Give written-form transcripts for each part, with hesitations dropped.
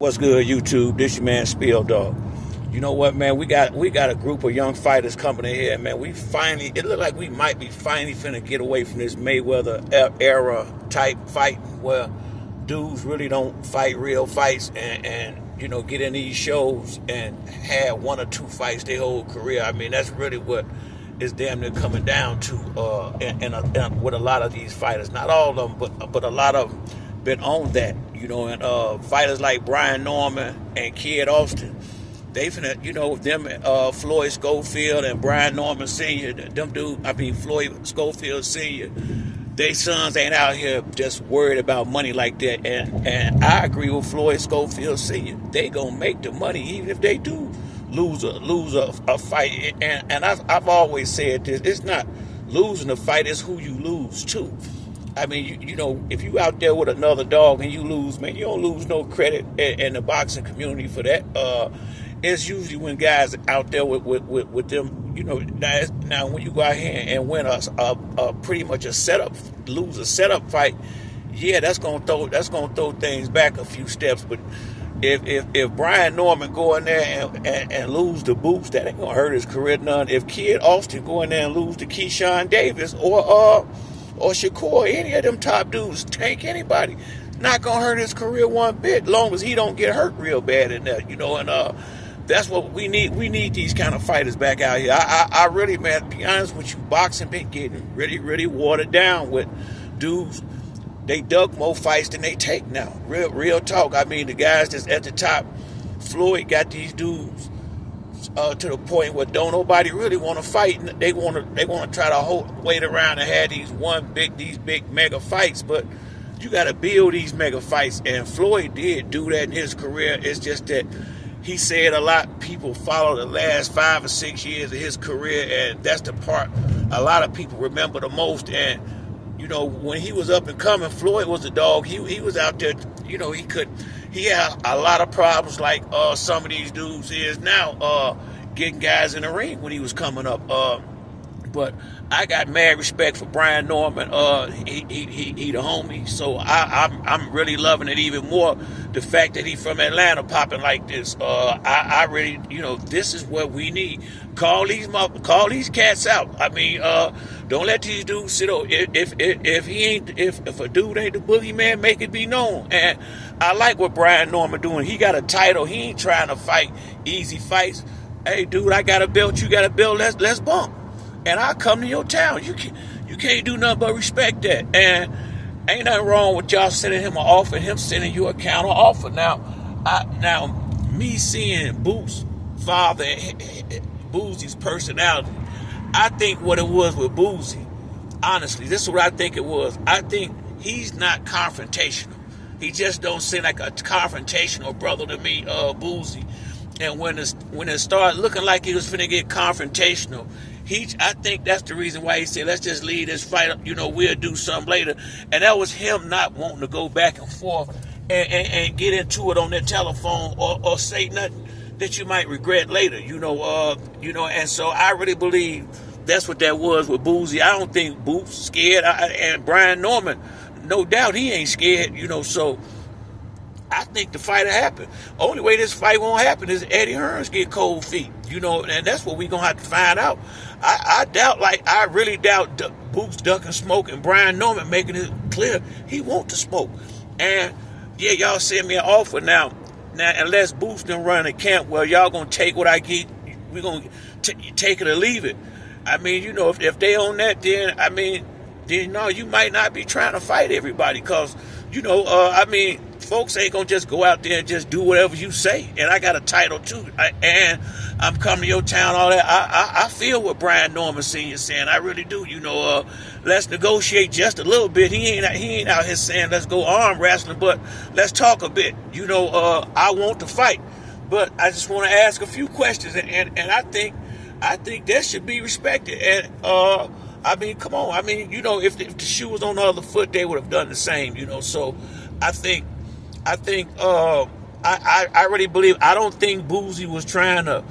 What's good, YouTube? This your man Spill Dog. You know what, man? We got a group of young fighters coming in here, man. It look like we might be finally finna get away from this Mayweather era type fight where dudes really don't fight real fights and get in these shows and have one or two fights their whole career. I mean, that's really what is damn near coming down to and with a lot of these fighters. Not all of them, but a lot of them been on that, and fighters like Brian Norman and Kid Austin, they finna, them Floyd Schofield and Brian Norman Sr., Floyd Schofield Sr., they sons ain't out here just worried about money like that. And I agree with Floyd Schofield Sr. They gonna make the money even if they do lose a fight. And I've always said this: it's not losing a fight; it's who you lose to. I mean, if you out there with another dog and you lose, man, you don't lose no credit in the boxing community for that. It's usually when guys out there with them, now when you go out here and win a pretty much lose a setup fight, yeah, that's gonna throw things back a few steps. But if Brian Norman go in there and lose the Boots, that ain't gonna hurt his career none. If Kid Austin go in there and lose to Keyshawn Davis or Shakur, any of them top dudes, Tank, anybody, not gonna hurt his career one bit, long as he don't get hurt real bad in there, and that's what we need. We need these kind of fighters back out here. I really, man, to be honest with you, boxing been getting really, really watered down with dudes. They dug more fights than they take now. Real talk. I mean, the guys that's at the top, Floyd got these dudes to the point where don't nobody really want to fight. They want to try to wait around and have these big mega fights, but you got to build these mega fights. And Floyd did do that in his career. It's just that he said a lot people follow the last 5 or 6 years of his career, and that's the part a lot of people remember the most. And when he was up and coming, Floyd was a dog. He was out there. He had a lot of problems like some of these dudes is now getting guys in the ring when he was coming up. But I got mad respect for Brian Norman. He the homie. So I'm really loving it even more. The fact that he from Atlanta popping like this. I really, this is what we need. Call these cats out. I mean, don't let these dudes sit over. If a dude ain't the boogeyman, make it be known. And I like what Brian Norman doing. He got a title. He ain't trying to fight easy fights. Hey, dude, I got a belt. You got a belt. Let's bump. And I'll come to your town. You can't do nothing but respect that. And ain't nothing wrong with y'all sending him an offer and him sending you a counter offer. Now, me seeing Boots' father, Boozie's personality, I think what it was with Boozie, honestly, this is what I think it was. I think he's not confrontational. He just don't seem like a confrontational brother to me, Boozie. And when it started looking like he was finna get confrontational, I think that's the reason why he said, let's just leave this fight, we'll do something later. And that was him not wanting to go back and forth and get into it on that telephone or say nothing that you might regret later, and so I really believe that's what that was with Boozie. I don't think Boots scared, and Brian Norman, no doubt he ain't scared, so I think the fight will happen. Only way this fight won't happen is Eddie Hearns get cold feet, and that's what we're going to have to find out. I really doubt Boots ducking smoke and Brian Norman making it clear he want to smoke. And, yeah, y'all send me an offer now, unless Boots done run a camp, well, y'all going to take what I get, we're going to take it or leave it. I mean, if they own that, then no, you might not be trying to fight everybody because, folks ain't gonna just go out there and just do whatever you say. And I got a title too, and I'm coming to your town, all that. I feel what Brian Norman Sr. saying. I really do. Let's negotiate just a little bit. He ain't out here saying let's go arm wrestling, but let's talk a bit. I want to fight, but I just want to ask a few questions, and I think that should be respected. And come on. If the shoe was on the other foot, they would have done the same. So I really believe. I don't think Boozie was trying to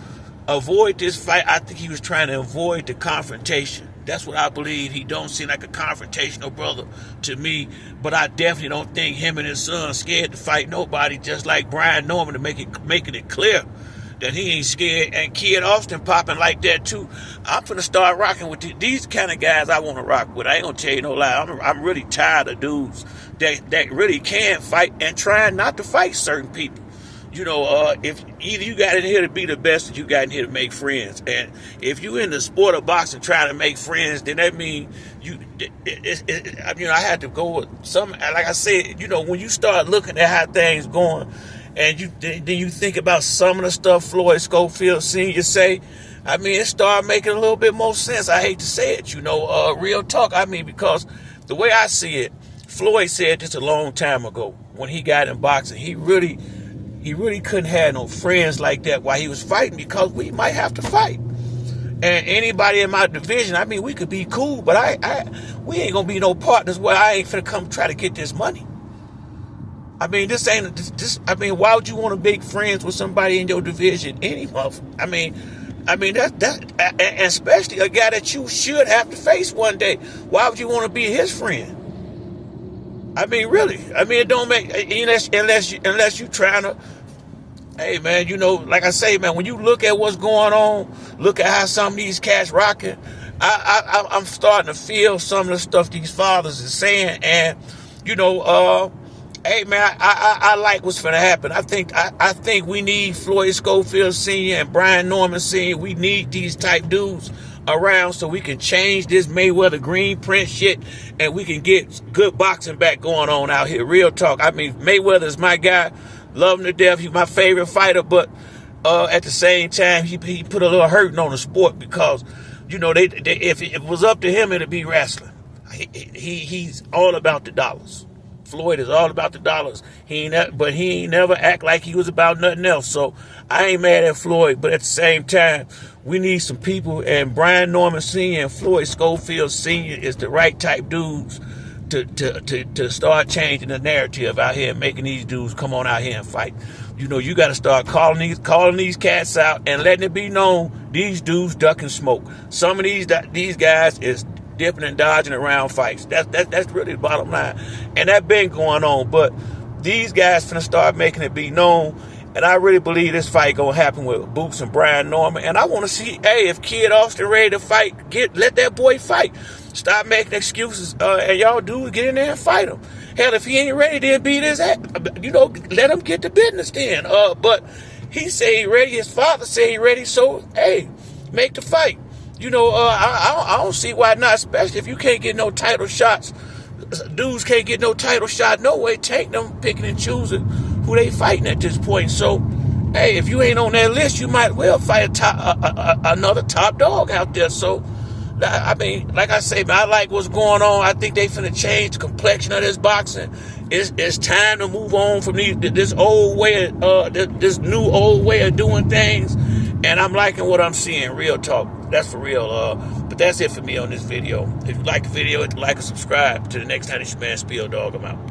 avoid this fight. I think he was trying to avoid the confrontation. That's what I believe. He don't seem like a confrontational brother to me, but I definitely don't think him and his son scared to fight nobody, just like Brian Norman, to making it clear that he ain't scared. And Kid Austin popping like that too. I'm finna start rocking with these kind of guys. I want to rock with. I ain't gonna tell you no lie. I'm really tired of dudes that really can fight and trying not to fight certain people. You know, if either you got in here to be the best, or you got in here to make friends. And if you in the sport of boxing trying to make friends, then that means I had to go with some. Like I said, you know, when you start looking at how things going, and then you think about some of the stuff Floyd Schofield Sr. say, I mean, it started making a little bit more sense. I hate to say it, you know, real talk. I mean, because the way I see it, Floyd said this a long time ago when he got in boxing. He really couldn't have no friends like that while he was fighting, because we might have to fight. And anybody in my division, I mean, we could be cool, but we ain't gonna be no partners where I ain't finna come try to get this money. I mean, this ain't this. I mean, why would you want to make friends with somebody in your division any month? I mean that, and especially a guy that you should have to face one day. Why would you want to be his friend? I mean, really. I mean, it don't make, unless you trying to. Hey, man, you know, like I say, man, when you look at what's going on, look at how some of these cats rocking. I'm starting to feel some of the stuff these fathers are saying, and you know, hey, man, I like what's finna happen. I think we need Floyd Schofield Sr. and Brian Norman Sr. We need these type dudes around so we can change this Mayweather Green Print shit, and we can get good boxing back going on out here. Real talk. I mean, Mayweather is my guy. Love him to death. He's my favorite fighter, but at the same time, he put a little hurting on the sport, because, you know, if it was up to him, it'd be wrestling. He's all about the dollars. Floyd is all about the dollars. But he ain't never act like he was about nothing else. So I ain't mad at Floyd, but at the same time, we need some people, and Brian Norman Sr. and Floyd Schofield Sr. is the right type dudes to start changing the narrative out here and making these dudes come on out here and fight. You know, you got to start calling these cats out and letting it be known these dudes ducking smoke. Some of these guys is dipping and dodging around fights. That's really the bottom line, and that been going on. But these guys finna start making it be known. And I really believe this fight gonna happen with Boots and Brian Norman. And I want to see, hey, if Kid Austin ready to fight, let that boy fight. Stop making excuses, and y'all dudes get in there and fight him. Hell, if he ain't ready, then beat his ass. You know, let him get to business then. But he say he ready. His father say he ready. So hey, make the fight. You know, I don't see why not. Especially if you can't get no title shots. Dudes can't get no title shot. No way. Take them picking and choosing who they fighting at this point. So, hey, if you ain't on that list, you might well fight another top dog out there. So, I mean, like I say, man, I like what's going on. I think they finna change the complexion of this boxing. It's time to move on from this old way, this new old way of doing things. And I'm liking what I'm seeing. Real talk. That's for real. But that's it for me on this video. If you like the video, like and subscribe. Till the next time, it's your man Spiel Dog. I'm out.